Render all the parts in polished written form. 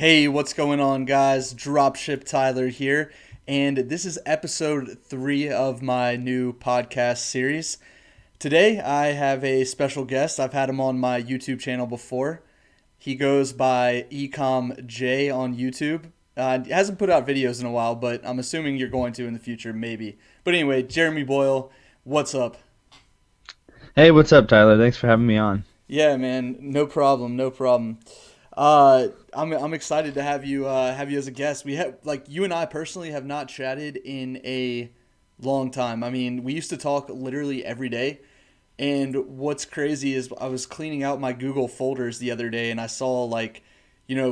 Hey, what's going on, guys? Dropship Tyler here, and this is episode 3 of my new podcast series. Today, I have a special guest. I've had him on my YouTube channel before. He goes by EcomJay on YouTube. He hasn't put out videos in a while, but I'm assuming you're going to in the future, maybe. But anyway, Jeremy Boyle, what's up? Hey, what's up, Tyler? Thanks for having me on. Yeah, man, no problem, no problem. I'm excited to have you as a guest. We have like you and I personally have not chatted in a long time. I mean, we used to talk literally every day. And what's crazy is I was cleaning out my Google folders the other day and I saw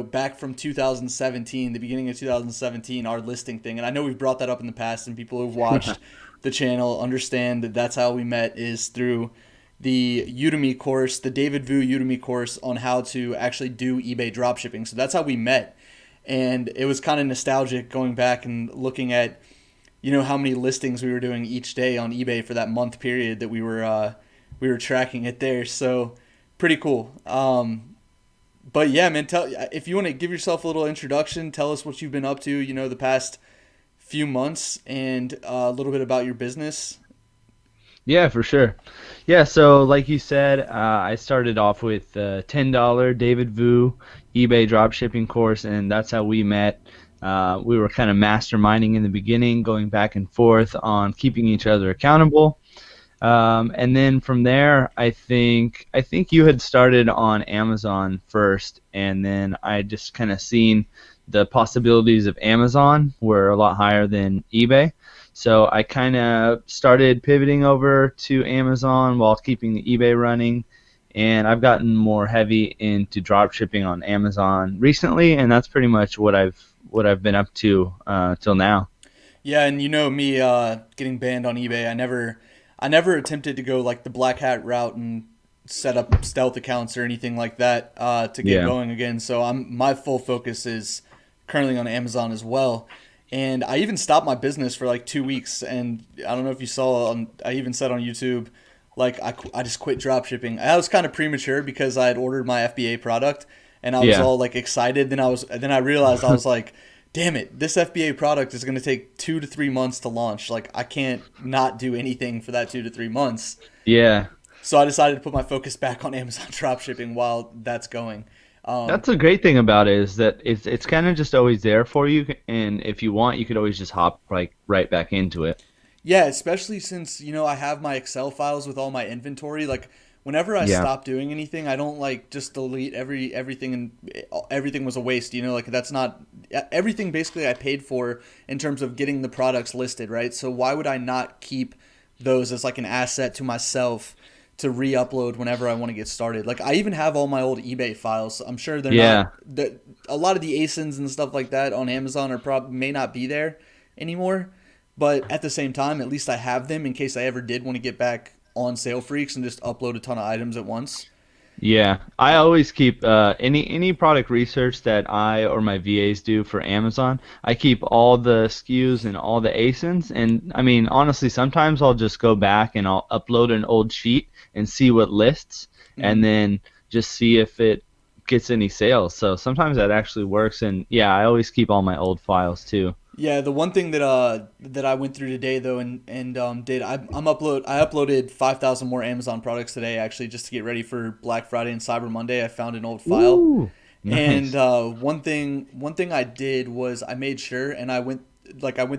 back from 2017, the beginning of 2017, our listing thing. And I know we've brought that up in the past and people who've watched the channel understand that that's how we met is through the Udemy course, the David Vu Udemy course on how to actually do eBay dropshipping. So that's how we met. And it was kind of nostalgic going back and looking at, how many listings we were doing each day on eBay for that month period that we were tracking it there. So pretty cool. But yeah, man, if you want to give yourself a little introduction, tell us what you've been up to, the past few months and a little bit about your business. Yeah, for sure. Yeah, so like you said, I started off with a $10 David Vu eBay dropshipping course, and that's how we met. We were kind of masterminding in the beginning, going back and forth on keeping each other accountable. And then from there, I think you had started on Amazon first, and then I just kind of seen the possibilities of Amazon were a lot higher than eBay. So I kind of started pivoting over to Amazon while keeping the eBay running, and I've gotten more heavy into drop shipping on Amazon recently, and that's pretty much what I've been up to till now. Yeah, and me getting banned on eBay. I never attempted to go like the black hat route and set up stealth accounts or anything like that to get Yeah. going again. So my full focus is currently on Amazon as well. And I even stopped my business for like 2 weeks. And I don't know if you saw, I even said on YouTube, like I just quit drop shipping. I was kind of premature because I had ordered my FBA product and I was Yeah. all like excited. Then I realized I was like, damn it, this FBA product is going to take 2 to 3 months to launch. Like I can't not do anything for that 2 to 3 months. Yeah. So I decided to put my focus back on Amazon dropshipping while that's going. Um, That's the great thing about it is that it's kind of just always there for you, and if you want, you could always just hop like right back into it. Yeah, especially since, I have my Excel files with all my inventory. Like whenever I Yeah. stop doing anything, I don't like just delete everything and everything was a waste, like that's not everything basically I paid for in terms of getting the products listed, right? So why would I not keep those as like an asset to myself to re-upload whenever I want to get started? Like I even have all my old eBay files. I'm sure they're not Yeah. a lot of the ASINs and stuff like that on Amazon are may not be there anymore. But at the same time, at least I have them in case I ever did want to get back on Sale Freaks and just upload a ton of items at once. Yeah, I always keep any product research that I or my VAs do for Amazon. I keep all the SKUs and all the ASINs, and I mean honestly, sometimes I'll just go back and I'll upload an old sheet and see what lists, and Mhm. then just see if it gets any sales. So sometimes that actually works, and yeah, I always keep all my old files too. Yeah, the one thing that I went through today though and did I uploaded 5,000 more Amazon products today actually just to get ready for Black Friday and Cyber Monday. I found an old file. Ooh, And nice. one thing I did was I made sure and I went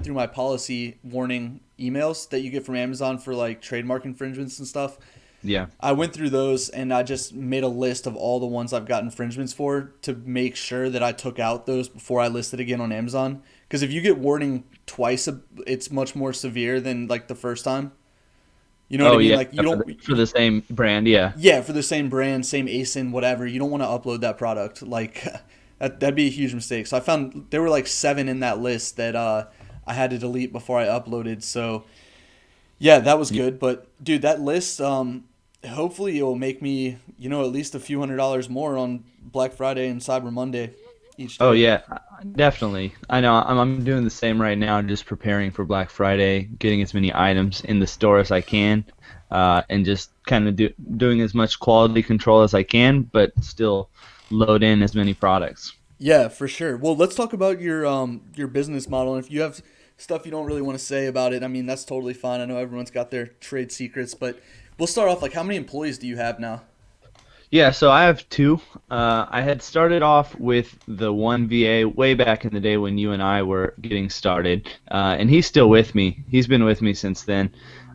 through my policy warning emails that you get from Amazon for like trademark infringements and stuff. Yeah. I went through those and I just made a list of all the ones I've got infringements for to make sure that I took out those before I listed again on Amazon. Because if you get warning twice, it's much more severe than like the first time. You know what I Oh mean? yeah, Like you for don't, the same brand. Yeah. yeah, for the same brand, same ASIN, whatever. You don't want to upload that product. Like that'd be a huge mistake. So I found there were like 7 in that list that I had to delete before I uploaded. So yeah, that was good. But dude, that list, hopefully it will make me, at least a few $100s more on Black Friday and Cyber Monday each Oh day. yeah, definitely. I know I'm doing the same right now, just preparing for Black Friday, getting as many items in the store as I can, and just kind of doing as much quality control as I can, but still load in as many products. Yeah, for sure. Well, let's talk about your business model. And if you have stuff you don't really want to say about it, I mean that's totally fine. I know everyone's got their trade secrets, but we'll start off like how many employees do you have now? Yeah, so I have two. I had started off with the one VA way back in the day when you and I were getting started, and he's still with me. He's been with me since then.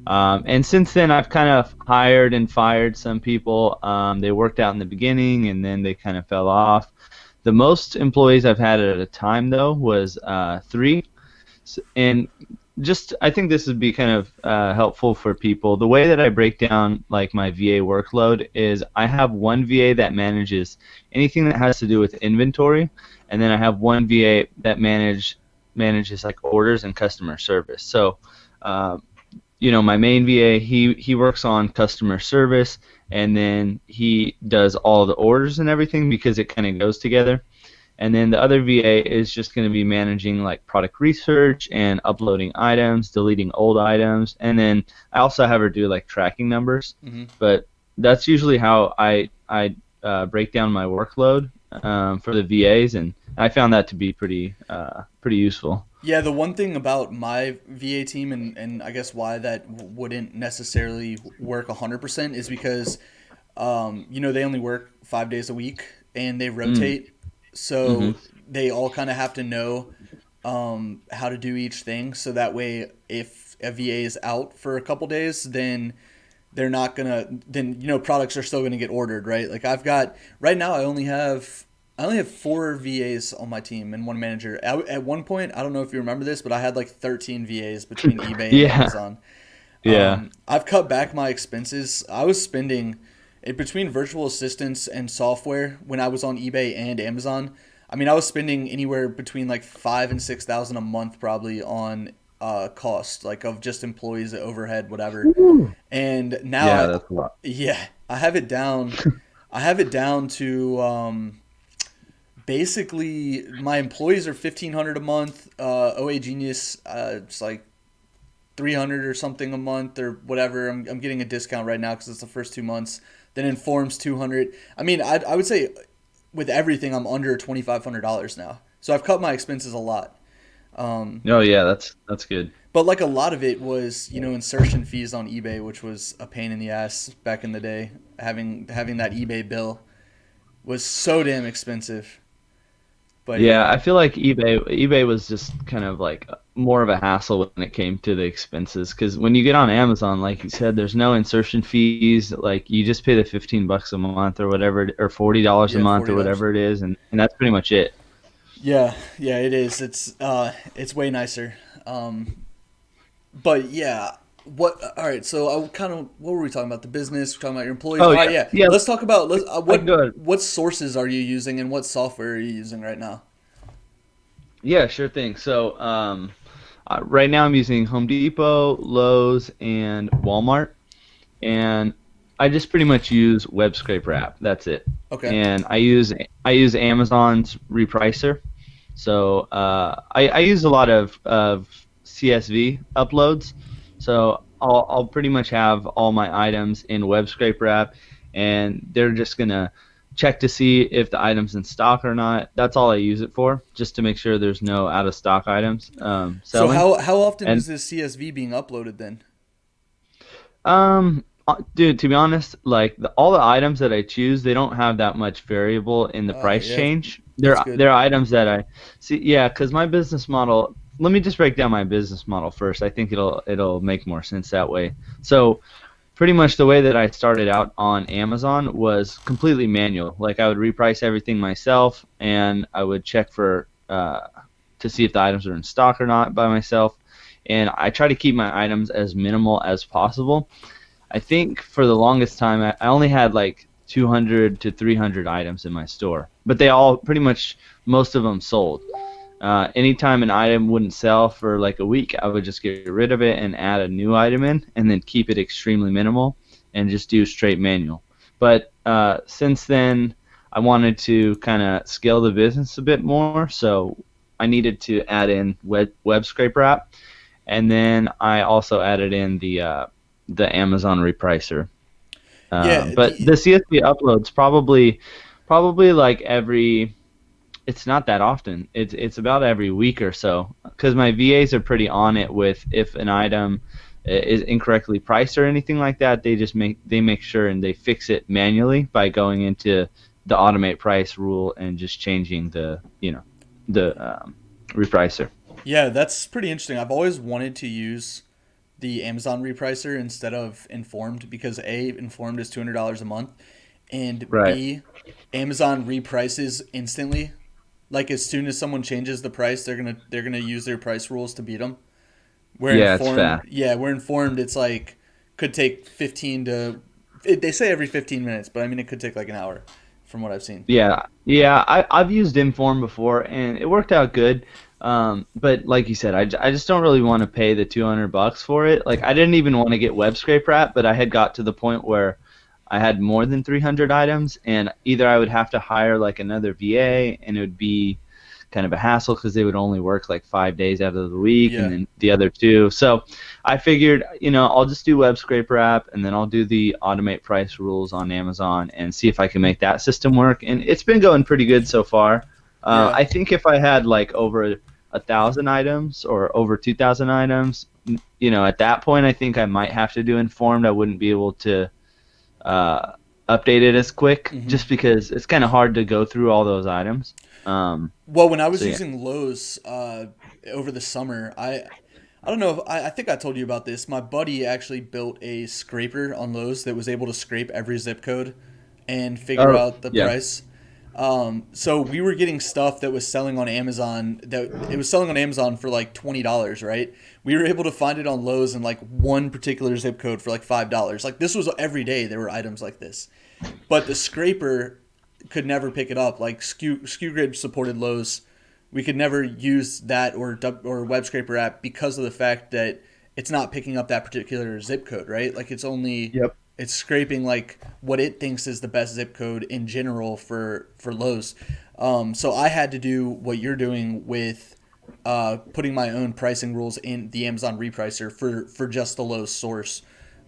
And since then, I've kind of hired and fired some people. They worked out in the beginning, and then they kind of fell off. The most employees I've had at a time, though, was three. And just I think this would be kind of helpful for people. The way that I break down like my VA workload is I have one VA that manages anything that has to do with inventory, and then I have one VA that manages like orders and customer service. So, uh, my main VA he works on customer service, and then he does all the orders and everything because it kind of goes together. And then the other VA is just going to be managing like product research and uploading items, deleting old items, and then I also have her do like tracking numbers. Hmm. But that's usually how I break down my workload for the VAs, and I found that to be pretty useful. Yeah, the one thing about my VA team and I guess why that wouldn't necessarily work 100% is because they only work 5 days a week and they Mm. rotate. So Mm-hmm. they all kind of have to know how to do each thing. So that way, if a VA is out for a couple days, then they're not gonna. Then products are still gonna get ordered, right? Like I've got right now, I only have four VAs on my team and one manager. At one point, I don't know if you remember this, but I had like 13 VAs between eBay and Yeah, Amazon. yeah. I've cut back my expenses. I was spending between virtual assistants and software when I was on eBay and Amazon. I mean, I was spending anywhere between like 5 and 6 thousand a month probably on cost, like of just employees, overhead, whatever. And now Yeah, that's a lot. yeah, I have it down. I have it down to basically my employees are 1,500 a month. OA Genius, it's like 300 or something a month or whatever. I'm getting a discount right now because it's the first 2 months. Then Informs 200. I mean, I would say with everything, I'm under $2,500 now. So I've cut my expenses a lot. Oh yeah, that's good. But like a lot of it was, insertion fees on eBay, which was a pain in the ass back in the day. Having that eBay bill was so damn expensive. But Yeah, yeah, I feel like eBay was just kind of like more of a hassle when it came to the expenses because when you get on Amazon, like you said, there's no insertion fees. Like you just pay the $15 a month or whatever, or $40 a yeah, month or $40. whatever it is, and that's pretty much it. Yeah, yeah, it is. It's way nicer. But yeah, what? All right. So I kind of what were we talking about? The business. We're talking about your employees. Oh All right. yeah, Yeah. yeah. Let's talk about I can go ahead. what sources are you using and what software are you using right now? Yeah, sure thing. So right now I'm using Home Depot, Lowe's, and Walmart, and I just pretty much use Web Scraper app. That's it. Okay. And I use Amazon's repricer. So I use a lot of CSV uploads. So I'll pretty much have all my items in Web Scraper app, and they're just gonna check to see if the item's in stock or not. That's all I use it for, just to make sure there's no out of stock items So selling. how often And is this CSV being uploaded then? Dude, to be honest, like all the items that I choose, they don't have that much variable in the price Yeah, change. that's They're good. items that I see. Yeah, because my business model. Let me just break down my business model first. I think it'll make more sense that way. So pretty much the way that I started out on Amazon was completely manual. Like I would reprice everything myself, and I would check for to see if the items are in stock or not by myself. And I try to keep my items as minimal as possible. I think for the longest time, I only had like 200 to 300 items in my store, but they all pretty much most of them sold. Anytime an item wouldn't sell for like a week, I would just get rid of it and add a new item in, and then keep it extremely minimal and just do straight manual. But since then, I wanted to kind of scale the business a bit more, so I needed to add in web scraper app, and then I also added in the Amazon repricer. Yeah. But the CSV uploads probably like every it's not that often. It's about every week or so because my VAs are pretty on it with if an item is incorrectly priced or anything like that. They make sure and they fix it manually by going into the automate price rule and just changing the repricer. Yeah, that's pretty interesting. I've always wanted to use the Amazon repricer instead of Informed because A, Informed is $200 a month, and Right. B, Amazon reprices instantly. Like as soon as someone changes the price, they're gonna use their price rules to beat them. We're Yeah, it's informed. fast. Yeah, we're informed. It's like could take 15 to. They say every 15 minutes, but I mean it could take like an hour, from what I've seen. Yeah. I've used Inform before and it worked out good. But like you said, I just don't really want to pay the $200 for it. Like I didn't even want to get web scraper app, but I had got to the point where I had more than 300 items, and either I would have to hire like another VA, and it would be kind of a hassle because they would only work like 5 days out of the week, and Yeah, then the other two. So I figured, I'll just do web scraper app, and then I'll do the automate price rules on Amazon and see if I can make that system work. And it's been going pretty good so far. yeah. I think if I had like over 1,000 items or over 2,000 items, at that point I think I might have to do informed. I wouldn't be able to uh, update it as quick, hmm just because it's kind of hard to go through all those items. Well, when I So was yeah. using Lowe's over the summer, I don't know if I think I told you about this. My buddy actually built a scraper on Lowe's that was able to scrape every zip code and figure Oh out the yeah. price. So we were getting stuff that was selling on Amazon that it was selling on Amazon for like $20, right? We were able to find it on Lowe's in like one particular zip code for like $5. Like this was every day there were items like this. But the scraper could never pick it up. Like SKU Grid supported Lowe's. We could never use that or web scraper app because of the fact that it's not picking up that particular zip code, right? Like Yep. it's scraping like what it thinks is the best zip code in general for Lowe's. So I had to do what you're doing with putting my own pricing rules in the Amazon repricer for just the Lowe's source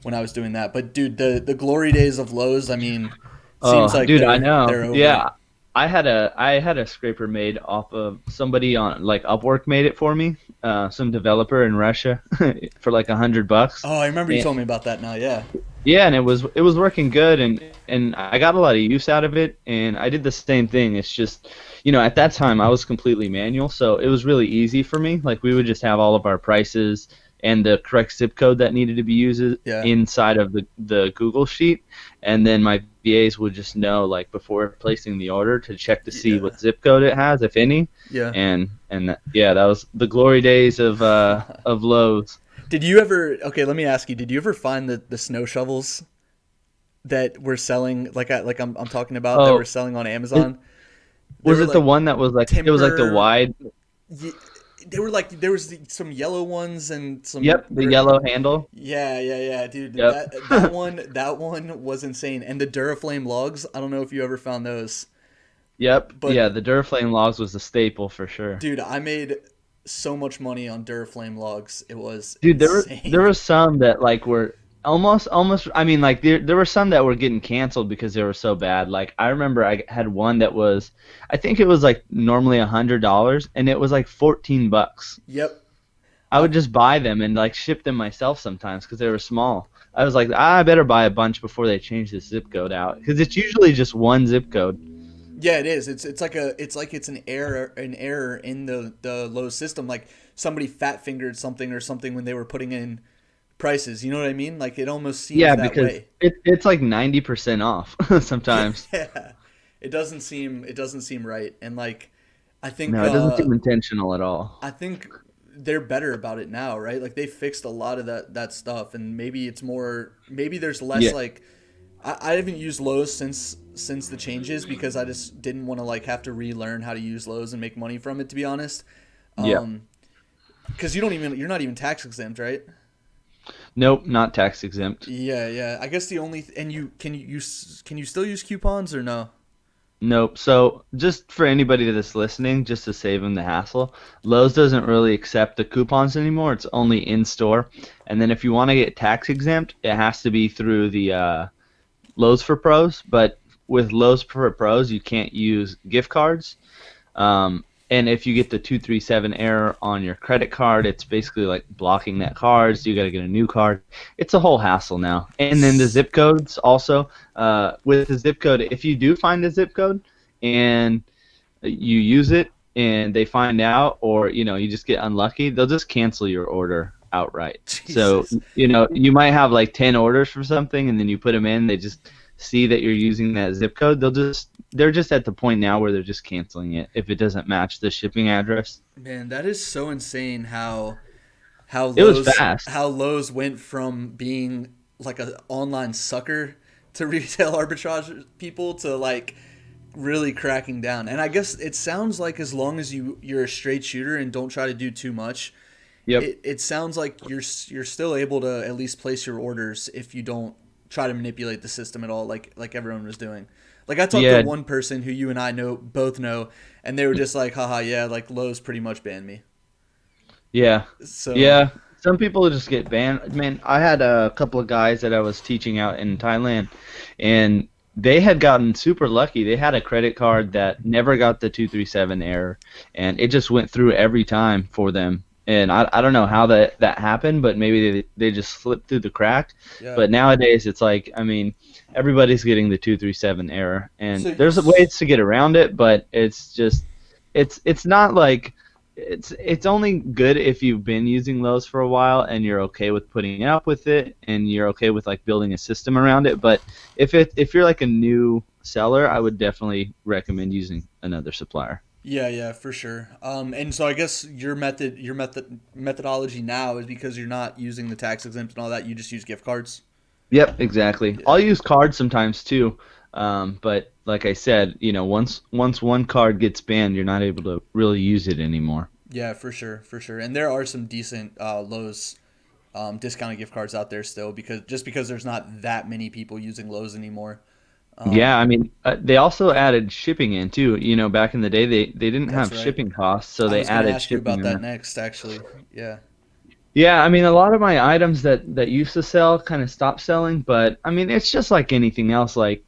when I was doing that. But dude, the glory days of Lowe's, I mean, seems Oh, like dude, I they're know. over. Yeah, I had a scraper made off of somebody on like Upwork made it for me. Some developer in Russia for like $100. Oh, I remember you told me about that now. Yeah. Yeah, and it was working good, and I got a lot of use out of it, and I did the same thing. It's just, at that time I was completely manual, so it was really easy for me. Like we would just have all of our prices and the correct zip code that needed to be used Yeah. inside of the Google sheet, and then my VAs would just know like before placing the order to check to see Yeah. what zip code it has, if any, Yeah. and that was the glory days of Lowe's. Did you ever? Okay, let me ask you. Did you ever find the snow shovels that were selling I'm talking about that were Oh, selling on Amazon? They was were it the like one that was like it was like the timber. wide? Ye- They were like there was some yellow ones and some. Yep, the yellow handle. Yeah, yeah, yeah, dude. Yep. That one was insane. And the Duraflame logs. I don't know if you ever found those, Yep. but Yeah, the Duraflame logs was the staple for sure. dude, I made so much money on Duraflame logs. It was Dude, there insane. were some that like were almost I mean like there were some that were getting canceled because they were so bad. Like I remember I had one that was I think it was like normally $100 and it was like $14. Yep. I I, would just buy them and like ship them myself sometimes because they were small. I was like, I better buy a bunch before they change this zip code out because it's usually just one zip code. Yeah, it is. It's an error in the Lowe's system. Like somebody fat fingered something or something when they were putting in prices. You know what I mean? Like it almost seems Yeah, that because way. it's like 90% off sometimes. Yeah, it doesn't seem right. And like I think No, it doesn't seem intentional at all. I think they're better about it now, right? Like they fixed a lot of that stuff, and maybe there's less Yeah, like I haven't used Lowe's since the changes because I just didn't want to like have to relearn how to use Lowe's and make money from it, to be honest. yeah. Um, because you're not even tax exempt, right? Nope, not tax exempt. Yeah, yeah. I guess the only and can you still use coupons or no? Nope. So just for anybody that's listening, just to save them the hassle, Lowe's doesn't really accept the coupons anymore. It's only in store. And then if you want to get tax exempt, it has to be through the Lowe's for Pros. But with Lowe's for Pros, you can't use gift cards. And if you get the 237 error on your credit card, it's basically like blocking that card, so you got to get a new card. It's a whole hassle now. And then the zip codes also. With the zip code, if you do find a zip code and you use it and they find out, or you just get unlucky, they'll just cancel your order outright. So Jesus. you might have like 10 orders for something, and then you put them in, they just see that you're using that zip code, they're just at the point now where they're just canceling it if it doesn't match the shipping address. Man, that is so insane It was fast. How Lowe's went from being like an online sucker to retail arbitrage people to like really cracking down. And I guess it sounds like as long as you're a straight shooter and don't try to do too much, Yep. it sounds like you're still able to at least place your orders if you don't try to manipulate the system at all, like everyone was doing. Like I talked to Yeah. one person who you and I both know, and they were just like, haha, yeah, like Lowe's pretty much banned me. Yeah. So Yeah. Some people just get banned. Man, I had a couple of guys that I was teaching out in Thailand, and they had gotten super lucky. They had a credit card that never got the 237 error, and it just went through every time for them. And I don't know how that happened, but maybe they just slipped through the crack. yeah. But nowadays, it's like, I mean, everybody's getting the 237 error, and So there's ways to get around it, but it's just, it's not like, it's only good if you've been using Lowe's for a while and you're okay with putting up with it and you're okay with like building a system around it. But if you're like a new seller, I would definitely recommend using another supplier. yeah, yeah, for sure. And so I guess methodology now is because you're not using the tax exempt and all that. You just use gift cards. Yep, exactly. Yeah. I'll use cards sometimes too, but like I said, once one card gets banned, you're not able to really use it anymore. Yeah, for sure, for sure. And there are some decent Lowe's discounted gift cards out there still because there's not that many people using Lowe's anymore. Yeah, Um, I mean, they also added shipping in too. Back in the day, they didn't that's have right. shipping costs, so I they was gonna added ask you shipping about in that there. next, actually. Yeah. Yeah, I mean, a lot of my items that used to sell kind of stopped selling, but I mean, it's just like anything else. Like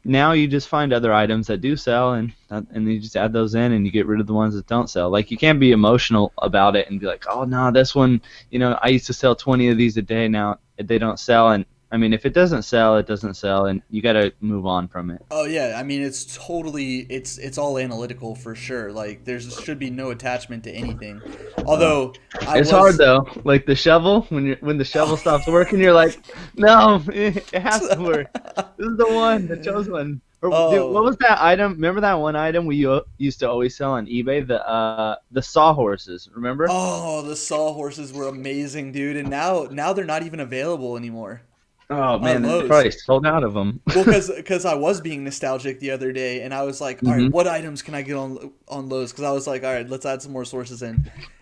now, you just find other items that do sell, and you just add those in, and you get rid of the ones that don't sell. Like you can't be emotional about it and be like, oh no, this one, I used to sell 20 of these a day. Now they don't sell, and I mean, if it doesn't sell, it doesn't sell, and you got to move on from it. Oh yeah, I mean it's all analytical for sure. Like there's should be no attachment to anything. Uh, Although I It's hard was though. Like the shovel, when the shovel stops working, you're like, no, it has to work. This is the one, the chosen one. Or dude, what oh was that item? Remember that one item we used to always sell on eBay? The sawhorses. Remember? oh the sawhorses were amazing, dude, and now they're not even available anymore Oh on man, they Lowe's. probably sold out of them. Well, because I was being nostalgic the other day, and I was like, all right, Hmm. what items can I get on Lowe's? Because I was like, all right, let's add some more sources in,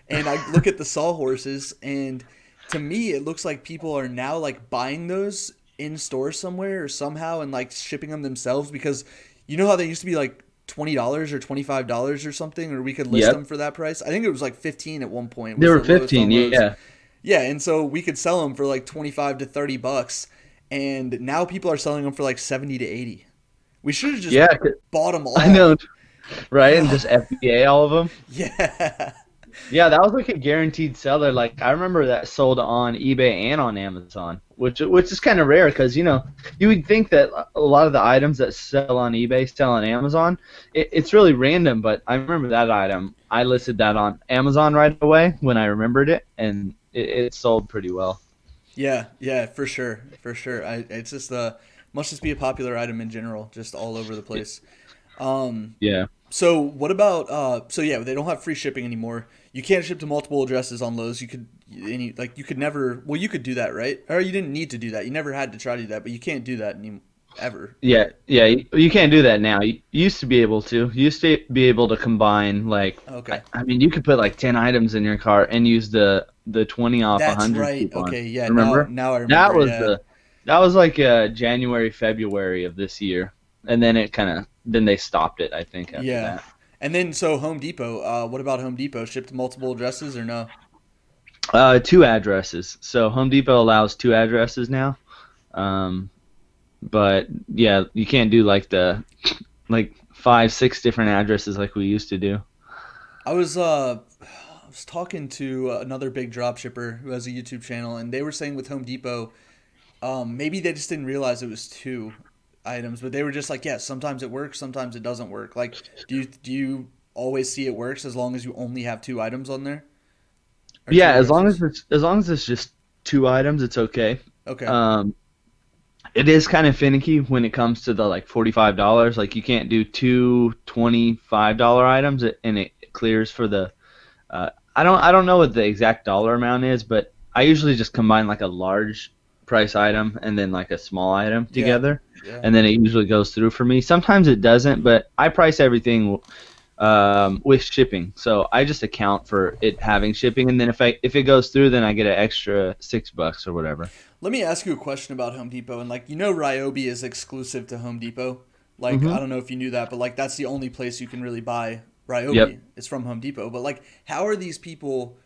and I look at the sawhorses, and to me, it looks like people are now like buying those in stores somewhere or somehow and like shipping them themselves because you know how they used to be like $20 or $25 or something, or we could list them Yep, for that price. I think it was like 15 at one point they was were the lowest 15. on Lowe's. Yeah. Yeah, and so we could sell them for like 25 to 30 bucks, and now people are selling them for like 70 to 80. We should have just Yeah, bought them I all. know, right? And just FBA all of them. Yeah. Yeah, that was like a guaranteed seller. Like I remember that sold on eBay and on Amazon, which is kind of rare because you would think that a lot of the items that sell on eBay sell on Amazon. It's really random, but I remember that item. I listed that on Amazon right away when I remembered it, and it sold pretty well. Yeah, yeah, for sure. For sure. It's just must just be a popular item in general, just all over the place. Um Yeah. so what about so yeah, they don't have free shipping anymore. You can't ship to multiple addresses on Lowe's. You could never, well, you could do that, right? Or you didn't need to do that. You never had to try to do that, but you can't do that ever, Yeah, right? yeah, you can't do that now. You used to be able to. You used to be able to combine like Okay. I mean you could put like 10 items in your cart and use the 20 off That's 100 right. coupon. Okay, yeah, Remember? now I That remember. was Yeah. the that was like January, February of this year. And then then they stopped it, I think, after Yeah. that. And then so Home Depot, what about Home Depot? Shipped to multiple addresses or no? Two addresses. So Home Depot allows two addresses now. Um, but yeah, you can't do like the like five, six different addresses like we used to do. I was talking to another big drop shipper who has a YouTube channel, and they were saying with Home Depot, maybe they just didn't realize it was two items, but they were just like, yeah, sometimes it works, sometimes it doesn't work. Like, do you always see it works as long as you only have two items on there or two Yeah, addresses? as long as it's just two items, it's okay. Okay. Um, it is kind of finicky when it comes to the like $45. Like you can't do two $25 items and it clears for the I don't know what the exact dollar amount is, but I usually just combine like a large price item and then like a small item Yeah. together, Yeah. and then it usually goes through for me. Sometimes it doesn't, but I price everything with shipping, so I just account for it having shipping, and then if it goes through, then I get an extra $6 or whatever. Let me ask you a question about Home Depot. And like, Ryobi is exclusive to Home Depot. Like, I Mm-hmm. don't know if you knew that, but like, that's the only place you can really buy Yep. Ryobi. It's from Home Depot. But like, how are these people?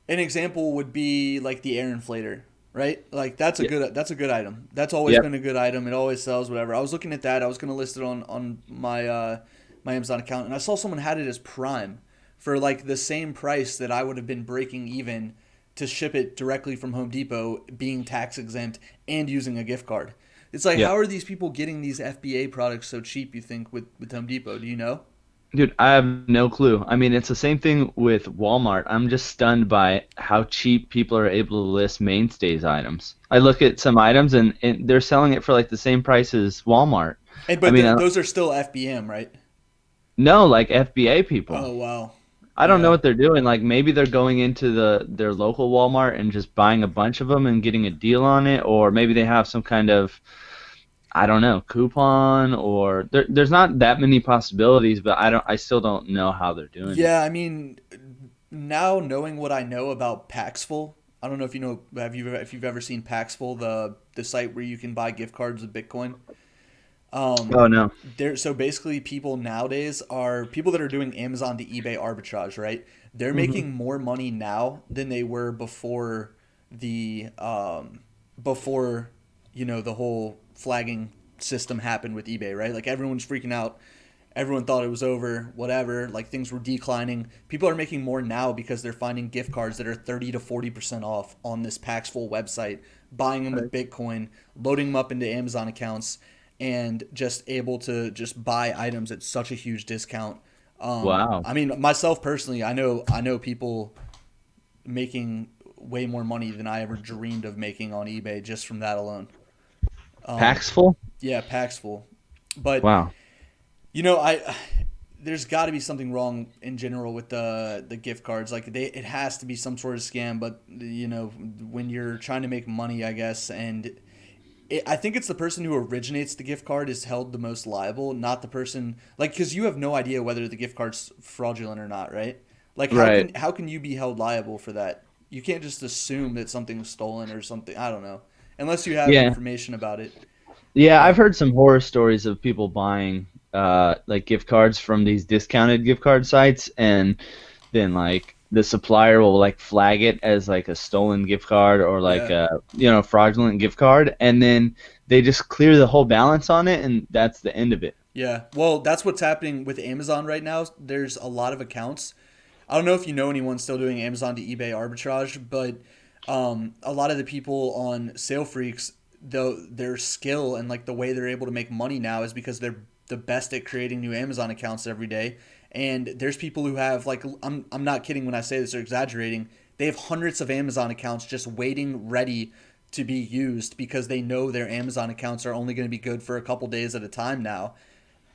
An example would be like the air inflator, right? Like, Yep. that's a good item. That's always Yep. been a good item. It always sells, whatever. I was looking at that. I was gonna list it on my my Amazon account, and I saw someone had it as Prime for like the same price that I would have been breaking even to ship it directly from Home Depot, being tax exempt and using a gift card. It's like, how Yep. are these people getting these FBA products so cheap? You think with Home Depot? Do you know? Dude, I have no clue. I mean, it's the same thing with Walmart. I'm just stunned by how cheap people are able to list mainstays items. I look at some items and they're selling it for like the same price as Walmart. And I but mean, those are still FBM, right? no, like FBA people. Oh wow, I don't know yeah. what they're doing. Like maybe they're going into their local Walmart and just buying a bunch of them and getting a deal on it, or maybe they have some kind of I don't know coupon, or there's not that many possibilities, but I still don't know how they're doing it. Yeah, I mean, now knowing what I know about Paxful, I don't know if you know, if you've ever seen Paxful, the site where you can buy gift cards with Bitcoin. Oh no. There, so basically, people nowadays are people that are doing Amazon to eBay arbitrage, right? They're Hmm. making more money now than they were before the before the whole flagging system happened with eBay, right? Like everyone's freaking out. Everyone thought it was over, whatever. Like things were declining. People are making more now because they're finding gift cards that are 30 to 40% off on this Paxful website, buying them with Bitcoin, loading them up into Amazon accounts, and just able to just buy items at such a huge discount. Wow. I mean, myself personally, I know people making way more money than I ever dreamed of making on eBay just from that alone. Paxful? Yeah, Paxful. But Wow. I there's got to be something wrong in general with the gift cards. Like it has to be some sort of scam. But when you're trying to make money, I guess, and I think it's the person who originates the gift card is held the most liable, not the person like because you have no idea whether the gift card's fraudulent or not, right? Like Right. how can you be held liable for that? You can't just assume that something's stolen or something. I don't know, unless you have Yeah. information about it. Yeah, I've But heard some horror stories of people buying like gift cards from these discounted gift card sites, and then like the supplier will like flag it as like a stolen gift card or like yeah, a fraudulent gift card, and then they just clear the whole balance on it, and that's the end of it. yeah. Well, that's what's happening with Amazon right now. There's a lot of accounts. I don't know if you know anyone still doing Amazon to eBay arbitrage, but a lot of the people on Sale Freaks, though their skill and like the way they're able to make money now is because they're the best at creating new Amazon accounts every day. And there's people who have like I'm not kidding when I say this or exaggerating. They have hundreds of Amazon accounts just waiting ready to be used because they know their Amazon accounts are only going to be good for a couple days at a time now,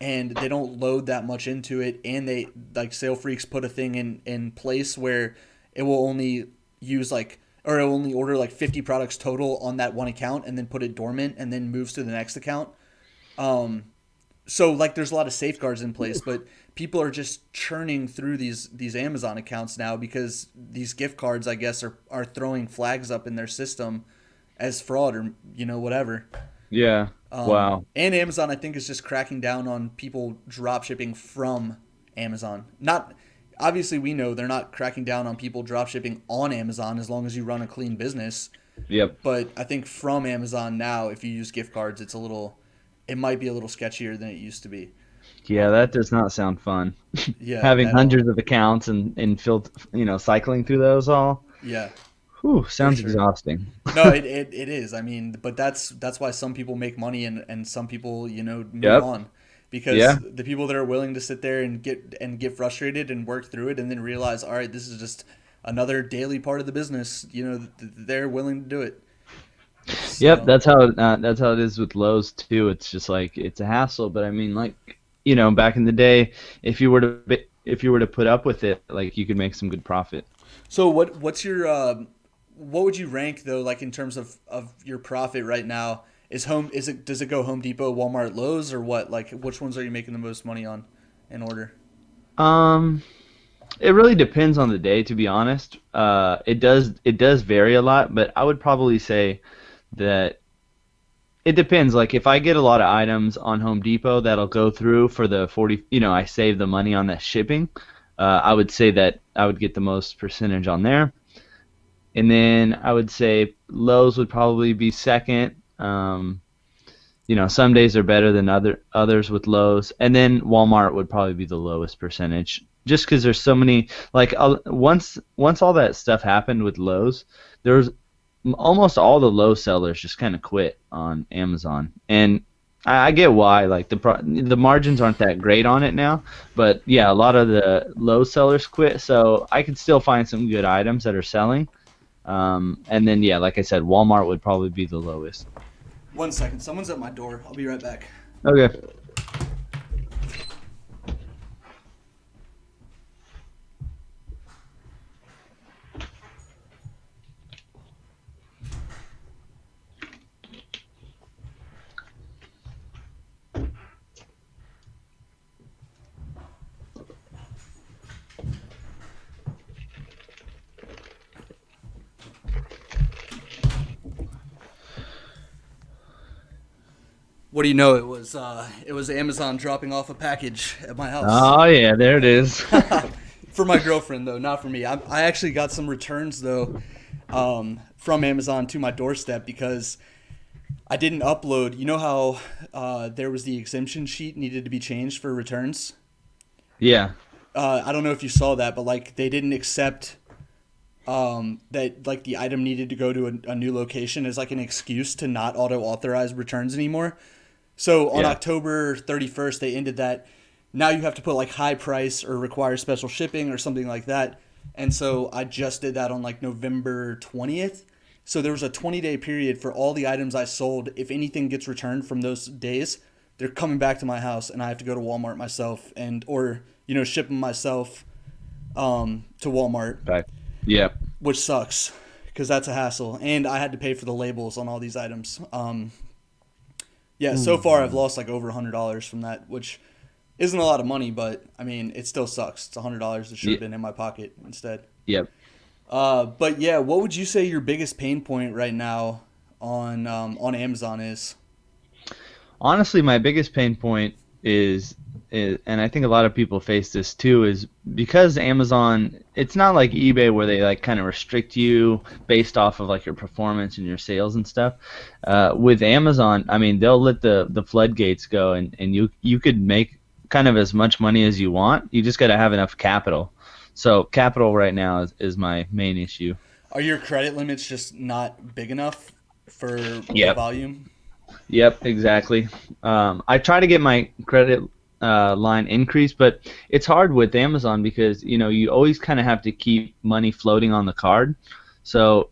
and they don't load that much into it, and they like Sale Freaks put a thing in place where it will only use like or it will only order like 50 products total on that one account and then put it dormant and then moves to the next account. So like there's a lot of safeguards in place, but people are just churning through these Amazon accounts now because these gift cards I guess are throwing flags up in their system as fraud or whatever. Yeah. Wow. And Amazon, I think, is just cracking down on people drop shipping from Amazon. Not obviously, we know they're not cracking down on people drop shipping on Amazon as long as you run a clean business. Yep. But I think from Amazon now, if you use gift cards, it might be a little sketchier than it used to be. Yeah, that does not sound fun. Yeah, Having at all. hundreds of accounts and cycling through those all. Yeah, Whew, for sounds sure. exhausting. No, it is. I mean, but that's why some people make money and some people, move Yep. on. Because Yeah. the people that are willing to sit there and get frustrated and work through it and then realize, all right, this is just another daily part of the business, they're willing to do it. Yep, So, that's how it is with Lowe's too. It's just like it's a hassle, but I mean, like, back in the day, if you were to put up with it, like you could make some good profit. so what's your what would you rank though, like in terms of your profit right now? Does it go Home Depot, Walmart, Lowe's, or what? Like which ones are you making the most money on in order? Um, it really depends on the day, to be honest. It does vary a lot, but I would probably say that it depends. Like if I get a lot of items on Home Depot that'll go through for the 40, I save the money on that shipping. I would say that I would get the most percentage on there. And then I would say Lowe's would probably be second. Some days are better than others with Lowe's, and then Walmart would probably be the lowest percentage, just because there's so many. Like once all that stuff happened with Lowe's, there's almost all the low sellers just kind of quit on Amazon, and I get why. Like the margins aren't that great on it now, but yeah, a lot of the low sellers quit. So I can still find some good items that are selling. And then yeah, like I said, Walmart would probably be the lowest. 1 second, someone's at my door. I'll be right back. Okay. What do you know? It was Amazon dropping off a package at my house. Oh yeah, there it is. For my girlfriend though, not for me. I actually got some returns though, from Amazon to my doorstep because I didn't upload. You know how there was the exemption sheet needed to be changed for returns. Yeah. I don't know if you saw that, but like they didn't accept that like the item needed to go to a new location as like an excuse to not auto authorize returns anymore. So on Yeah. October 31st, they ended that. Now you have to put like high price or require special shipping or something like that. And so I just did that on like November 20th. So there was a 20-day period for all the items I sold. If anything gets returned from those days, they're coming back to my house and I have to go to Walmart myself and or ship them myself to Walmart, Back. Yeah. which sucks because that's a hassle. And I had to pay for the labels on all these items. Yeah, so far I've lost like over $100 from that, which isn't a lot of money, but I mean it still sucks. It's $100 that should Yeah. have been in my pocket instead. Yep. But yeah, what would you say your biggest pain point right now on Amazon is? Honestly, my biggest pain point is, and I think a lot of people face this too, is because Amazon, it's not like eBay where they like kind of restrict you based off of like your performance and your sales and stuff. With Amazon, I mean, they'll let the floodgates go, and you could make kind of as much money as you want. You just got to have enough capital. So capital right now is my main issue. Are your credit limits just not big enough for the Yep. volume? Yep, exactly. I try to get my credit line increased, but it's hard with Amazon because you always kind of have to keep money floating on the card, so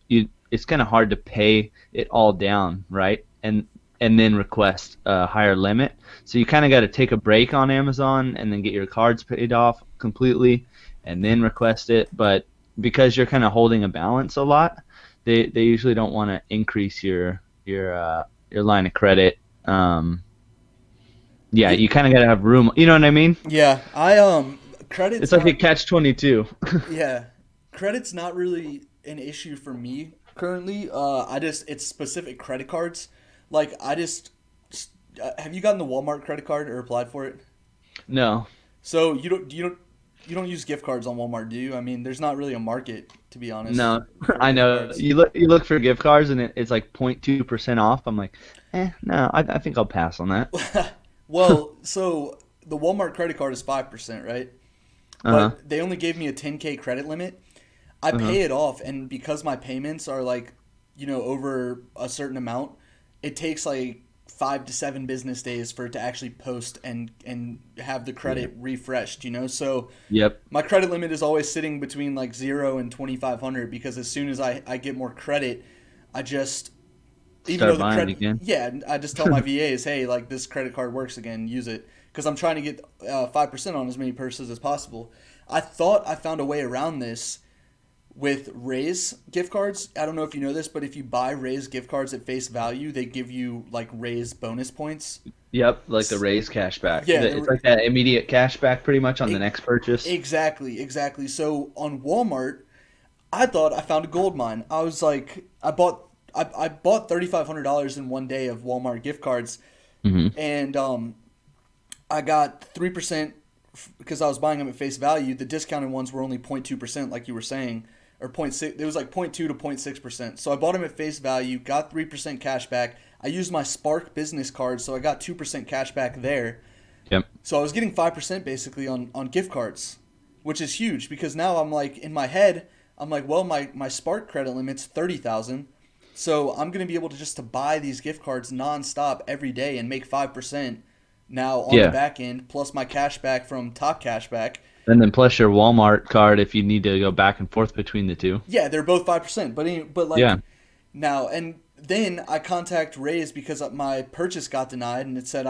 it's kind of hard to pay it all down, right? And then request a higher limit. So you kind of got to take a break on Amazon and then get your cards paid off completely, and then request it. But because you're kind of holding a balance a lot, they usually don't want to increase your line of credit. Yeah, Yeah, you kind of got to have room. You know what I mean? yeah. Credit's It's like a not. catch-22. Yeah, credit's not really an issue for me currently. It's specific credit cards. Like have you gotten the Walmart credit card or applied for it? No. So you don't use gift cards on Walmart, do you? I mean, there's not really a market, to be honest, No, for I gift know. cards. You look for gift cards and it's like 0.2% off. I'm like, no, I think I'll pass on that. Well, so the Walmart credit card is 5%, right? Uh-huh. But they only gave me a 10K credit limit. I Uh-huh. pay it off, and because my payments are like, over a certain amount, it takes like 5 to 7 business days for it to actually post and have the Yeah. credit refreshed. So Yep. my credit limit is always sitting between like 0 and 2,500 because as soon as I get more credit, I just even though Start the buying credit, again. yeah, I just tell my VAs, hey, like this credit card works again, use it because I'm trying to get 5% on as many purchases as possible. I thought I found a way around this with Raise gift cards. I don't know if you know this, but if you buy Raise gift cards at face value, they give you like Raise bonus points. Yep, like the raise cashback. Yeah, It's like that immediate cashback pretty much on the e- next purchase. exactly, exactly. So on Walmart, I thought I found a gold mine. I was like, I bought $3,500 in one day of Walmart gift cards, Hmm. and I got 3% because I was buying them at face value. The discounted ones were only 0.2%, like you were saying, or point 0.6. It was like 0.2 to 0.6%. So I bought them at face value, got 3% cash back. I used my Spark business card, so I got 2% cash back there. Yep. So I was getting 5% basically on gift cards, which is huge because now I'm like in my head, I'm like, well, my Spark credit limit's 30,000. So I'm gonna be able to just to buy these gift cards nonstop every day and make 5% now on the Yeah. back end, plus my cash back from Top Cashback. And then plus your Walmart card if you need to go back and forth between the two. Yeah, they're both 5%, but Yeah. like now and then I contact Raise because my purchase got denied and it said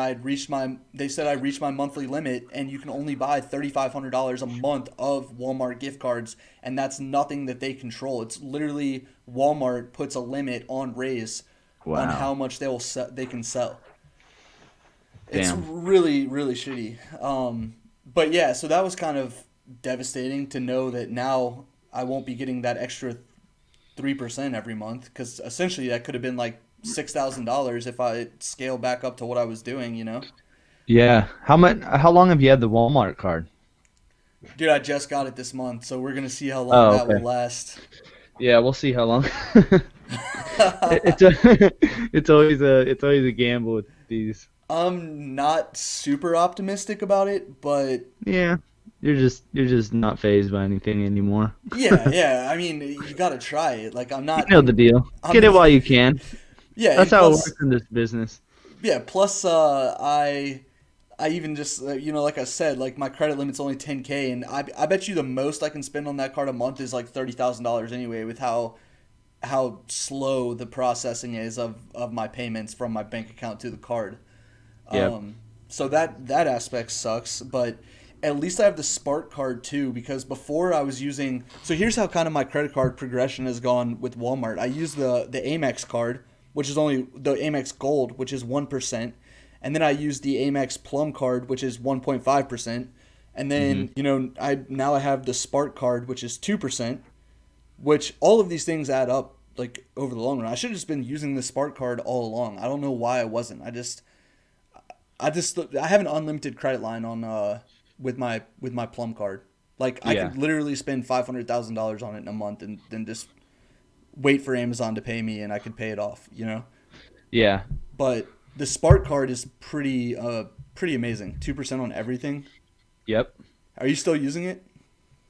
they said I reached my monthly limit and you can only buy $3,500 a month of Walmart gift cards and that's nothing that they control. It's literally Walmart puts a limit on Raise on Wow. how much they can sell. It's Damn. really really shitty. But yeah, so that was kind of devastating to know that now I won't be getting that extra 3% every month because essentially that could have been like $6,000 if I scale back up to what I was doing. Yeah. How much? How long have you had the Walmart card? Dude, I just got it this month, so we're gonna see how long Oh, that okay. will last. Yeah, we'll see how long. It's a, it's always a gamble with these. I'm not super optimistic about it, but Yeah. You're just not phased by anything anymore. yeah, yeah. I mean, you gotta try it. Like I'm You not. know the deal. I'm. Get it while you can. Yeah, That's and how it plus, works in this business. yeah, plus, I even just like I said, like my credit limit's only 10K, and I bet you the most I can spend on that card a month is like $30,000 anyway, with how slow the processing is of my payments from my bank account to the card. Yep. Um, so that aspect sucks, but at least I have the Spark card too because before I was using. So here's how kind of my credit card progression has gone with Walmart. I use the Amex card, which is only the Amex Gold, which is 1%, and then I use the Amex Plum card, which is 1.5%, and Hmm. then I have the Spark card, which is 2%, which all of these things add up like over the long run. I should have just been using the Spark card all along. I don't know why I wasn't. I have an unlimited credit line on with my Plum card. Like I Yeah. could literally spend $500,000 on it in a month and then just wait for Amazon to pay me and I could pay it off. Yeah. But the Spark card is pretty amazing. 2% on everything. Yep. Are you still using it?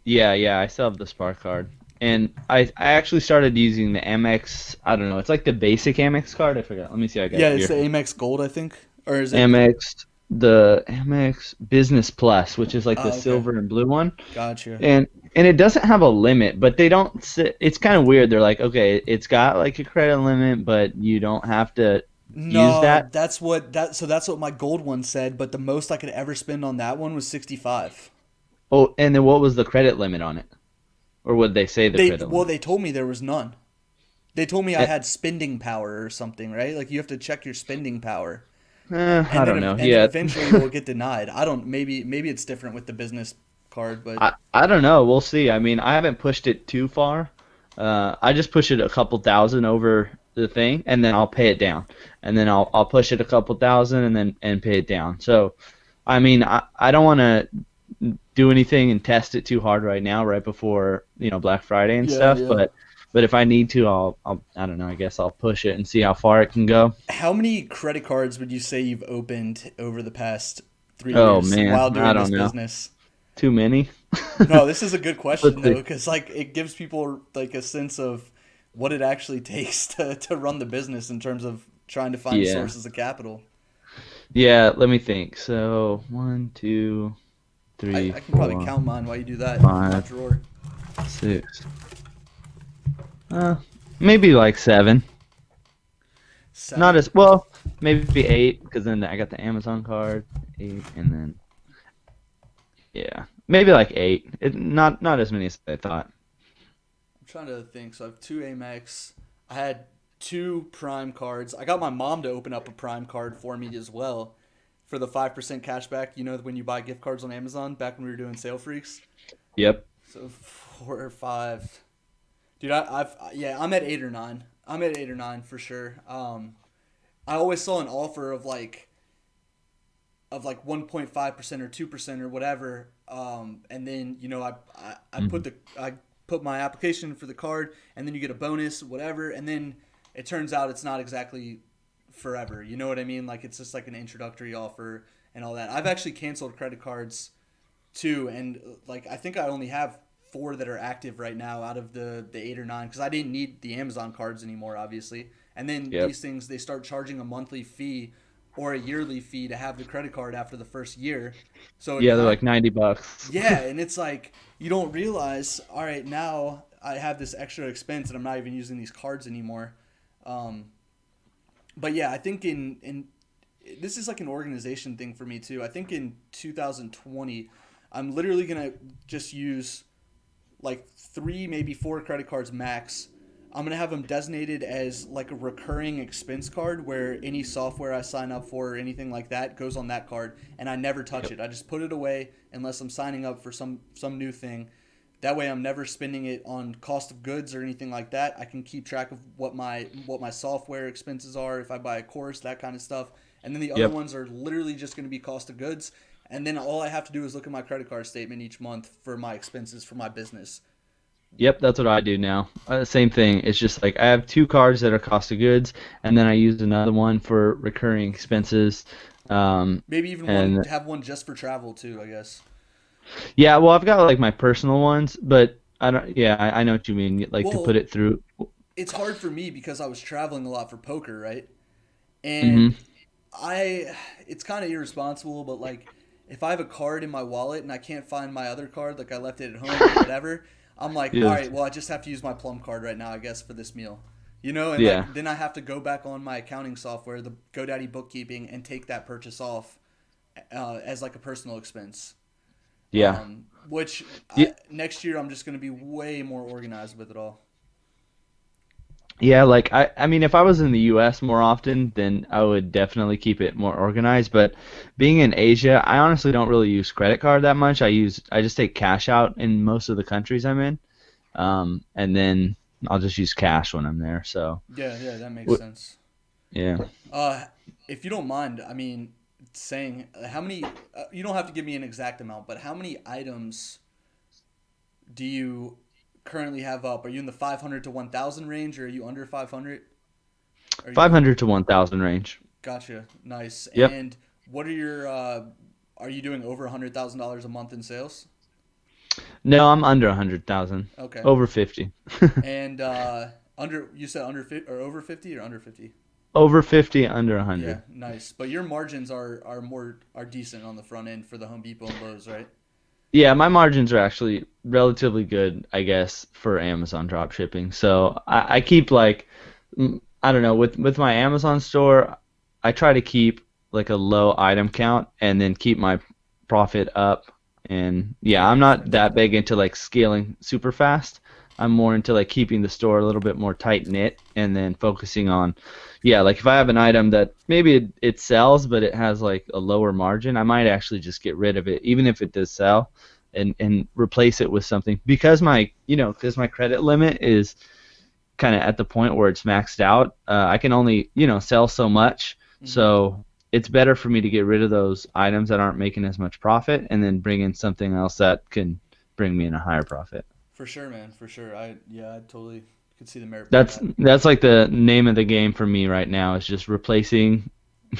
Yeah, yeah, I still have the Spark card. And I actually started using the Amex, I don't know, it's like the basic Amex card. I forgot. Let me see, I got Yeah, it it's here. the Amex Gold, I think, or is it? Amex, the Amex Business Plus, which is like the Oh, okay, silver and blue one. gotcha. And it doesn't have a limit, but they don't it's kind of weird. They're like, okay, it's got like a credit limit, but you don't have to use No, that. that's what my gold one said, but the most I could ever spend on that one was 65. Oh, and then what was the credit limit on it? Or would they say the credit limit? They told me there was none. They told me I Eh, had spending power or something, right? Like you have to check your spending power. I don't know. And then Yeah, eventually it will get denied. I don't maybe it's different with the business card, but I don't know. We'll see. I mean, I haven't pushed it too far. I just push it a couple thousand over the thing, and then I'll pay it down, and then I'll push it a couple thousand, and then and pay it down. So, I mean, I don't want to do anything and test it too hard right now, right before Black Friday and yeah, stuff. yeah. But if I need to, I don't know. I guess I'll push it and see how far it can go. How many credit cards would you say you've opened over the past 3 Oh years man, while I doing this don't know. business? Too many? No, this is a good Let's question though, see. because like it gives people like a sense of what it actually takes to run the business in terms of trying to find Yeah. sources of capital. Yeah, let me think. So, one, two, I, three, I can probably four, count mine while you do that in my five, drawer. 6. Uh, maybe like 7. Not 7? as well, maybe 8 because then I got the Amazon card, 8, and then yeah, maybe like 8. Not as many as I thought. I'm trying to think. So I have two Amex. I had two Prime cards. I got my mom to open up a Prime card for me as well for the 5% cashback. You know, when you buy gift cards on Amazon back when we were doing Sale Freaks. Yep. So 4 or 5. Dude, yeah, I'm at 8 or 9. I'm at 8 or 9 for sure. I always saw an offer of like 1.5% or 2% or whatever. And then I Hmm. put my application for the card, and then you get a bonus, whatever, and then it turns out it's not exactly forever. You know what I mean? Like it's just like an introductory offer and all that. I've actually canceled credit cards too, and like I think I only have four that are active right now out of the 8 or 9 because I didn't need the Amazon cards anymore, obviously. And then Yep. these things they start charging a monthly fee or a yearly fee to have the credit card after the first year. So it Yeah, they're kind like $90. yeah, and it's like you don't realize, all right, now I have this extra expense and I'm not even using these cards anymore. Um, but yeah, I think in this is like an organization thing for me too. I think in 2020, I'm literally gonna just use like three, maybe four credit cards max. I'm gonna have them designated as like a recurring expense card where any software I sign up for or anything like that goes on that card, and I never touch Yep. it. I just put it away unless I'm signing up for some new thing. That way, I'm never spending it on cost of goods or anything like that. I can keep track of what my software expenses are if I buy a course, that kind of stuff. And then the other Yep. ones are literally just going to be cost of goods. And then all I have to do is look at my credit card statement each month for my expenses for my business. Yep, that's what I do now. Same thing. It's just like I have 2 cards that are cost of goods, and then I use another one for recurring expenses. Um, Maybe even one and have one just for travel too, I guess. yeah, well, I've got like my personal ones, but I don't. Yeah, I know what you mean. Like to put Well, it through. it's hard for me because I was traveling a lot for poker, right? Hmm. And I it's kind of irresponsible, but like if I have a card in my wallet and I can't find my other card, like I left it at home or whatever, I'm like, all Yes. right, well I just have to use my Plum card right now, I guess, for this meal. You know, and Yeah. like then I have to go back on my accounting software, the GoDaddy bookkeeping, and take that purchase off as like a personal expense. Yeah. Which Yeah. next year I'm just going to be way more organized with it all. Yeah, like I mean if I was in the US more often, then I would definitely keep it more organized, but being in Asia, I honestly don't really use credit card that much. I just take cash out in most of the countries I'm in. And then I'll just use cash when I'm there. So, Yeah, yeah, that makes wh- sense. yeah. Uh, if you don't mind, I mean, saying how many, you don't have to give me an exact amount, but how many items do you currently have up? Are you in the 500 to 1,000 range, or are you under 500? Are you 500 to 1,000 range. gotcha? Nice. Yep. And what are your, are you doing over $100,000 a month in sales? No, I'm under 100,000. Okay. Over 50. And you said under 50 or over 50 or under 50? Over 50, under Yeah, 100. nice. But your margins are decent on the front end for the Home Depot and Lowe's, right? Yeah, my margins are actually relatively good, I guess, for Amazon drop shipping. So I keep like, I don't know, with my Amazon store, I try to keep like a low item count and then keep my profit up. And yeah, Yeah, I'm makes not sense. that big into like scaling super fast. I'm more into like keeping the store a little bit more tight knit and then focusing on, yeah, like if I have an item that maybe it sells but it has like a lower margin, I might actually just get rid of it, even if it does sell, and replace it with something because my credit limit is kind of at the point where it's maxed out. I can only sell so much, Hmm. so it's better for me to get rid of those items that aren't making as much profit and then bring in something else that can bring me in a higher profit. For sure, man. For sure. I totally could see the merit behind That's that. that's like the name of the game for me right now is just replacing.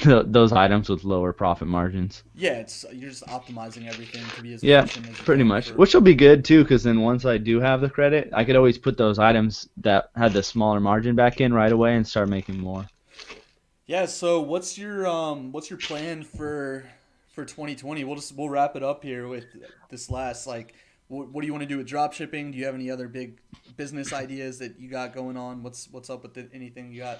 those items with lower profit margins. Yeah, it's you're just optimizing everything to be as Yeah, efficient as you pretty can much. for. Which will be good too, because then once I do have the credit, I could always put those items that had the smaller margin back in right away and start making more. Yeah, so what's your plan for 2020? We'll wrap it up here with this last like what do you want to do with drop shipping? Do you have any other big business ideas that you got going on? What's up with anything you got?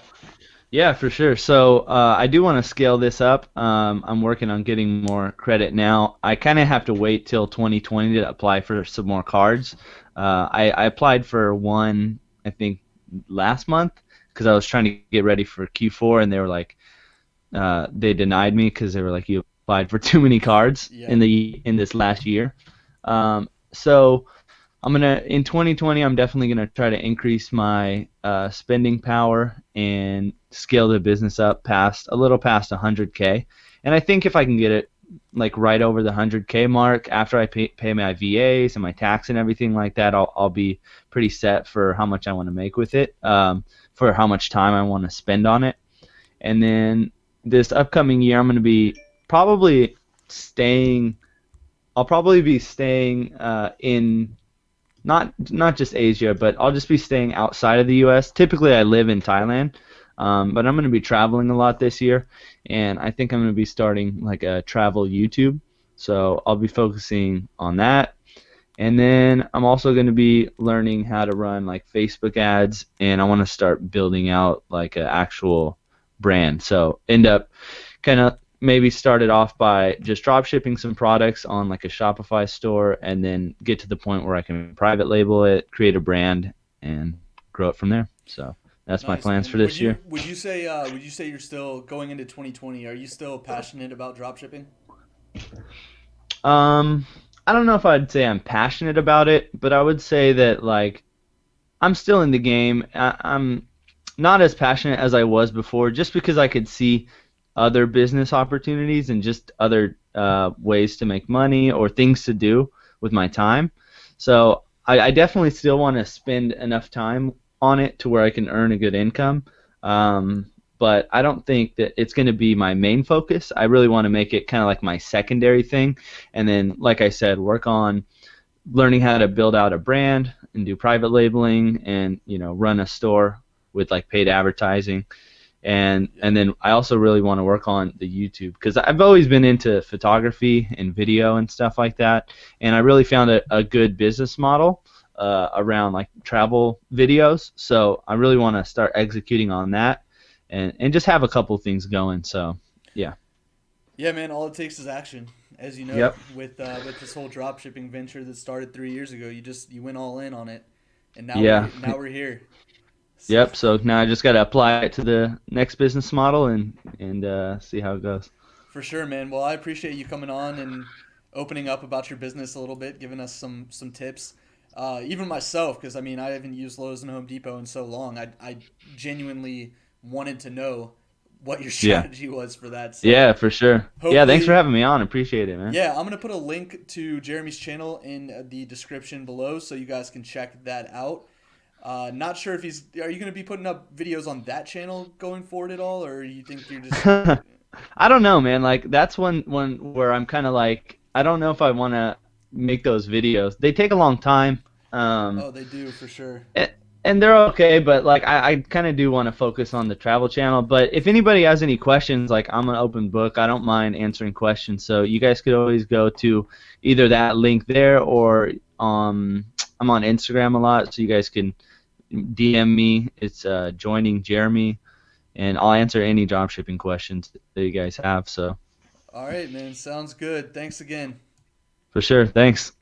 Yeah, for sure. So I do want to scale this up. I'm working on getting more credit now. I kind of have to wait till 2020 to apply for some more cards. I applied for one, I think, last month because I was trying to get ready for Q4, and they were like, they denied me because they were like, you applied for too many cards Yeah, in this last year. So I'm gonna in 2020. I'm definitely gonna try to increase my spending power and scale the business up past a little past 100K. And I think if I can get it like right over the 100K mark after I pay my VAs and my tax and everything like that, I'll be pretty set for how much I want to make with it, for how much time I want to spend on it. And then this upcoming year, I'm gonna be probably staying. I'll probably be staying in not just Asia, but I'll just be staying outside of the U.S. Typically, I live in Thailand, but I'm going to be traveling a lot this year, and I think I'm going to be starting like a travel YouTube. So I'll be focusing on that, and then I'm also going to be learning how to run like Facebook ads, and I want to start building out like an actual brand. So end up kind of maybe started off by just drop shipping some products on like a Shopify store and then get to the point where I can private label it, create a brand, and grow it from there. So that's my nice plans for man. this year. Would you say you're still going into 2020? Are you still passionate about drop shipping? Um, I don't know if I'd say I'm passionate about it, but I would say that like I'm still in the game. I'm not as passionate as I was before, just because I could see other business opportunities and just other ways to make money or things to do with my time. So I definitely still want to spend enough time on it to where I can earn a good income. But I don't think that it's going to be my main focus. I really want to make it kind of like my secondary thing, and then, like I said, work on learning how to build out a brand and do private labeling and run a store with like paid advertising and Yeah. then I also really want to work on the YouTube because I've always been into photography and video and stuff like that, and I really found a good business model around like travel videos. So I really want to start executing on that and just have a couple things going. So yeah. Yeah, man. All it takes is action, as you know. Yep. With this whole drop shipping venture that started 3 years ago, you went all in on it, and Yeah. now we're here. So Yep. So now I just got to apply it to the next business model and see how it goes. for sure, man. Well, I appreciate you coming on and opening up about your business a little bit, giving us some tips. Even myself, because I mean, I haven't used Lowe's and Home Depot in so long. I genuinely wanted to know what your Yeah. strategy was for that. So Yeah, for sure. Yeah, thanks for hopefully, having me on. Appreciate it, man. yeah, I'm gonna put a link to Jeremy's channel in the description below, so you guys can check that out. Not sure if he's. Are you gonna be putting up videos on that channel going forward at all, or you think you're just? I don't know, man. Like that's one where I'm kind of like I don't know if I want to make those videos. They take a long time, um, Oh, they do for sure. and, and they're okay, but like I kind of do want to focus on the travel channel. But if anybody has any questions, like I'm an open book. I don't mind answering questions. So you guys could always go to either that link there or I'm on Instagram a lot, so you guys can DM me. It's joining Jeremy, and I'll answer any dropshipping questions that you guys have. So All right, man. Sounds good. Thanks again. for sure, thanks.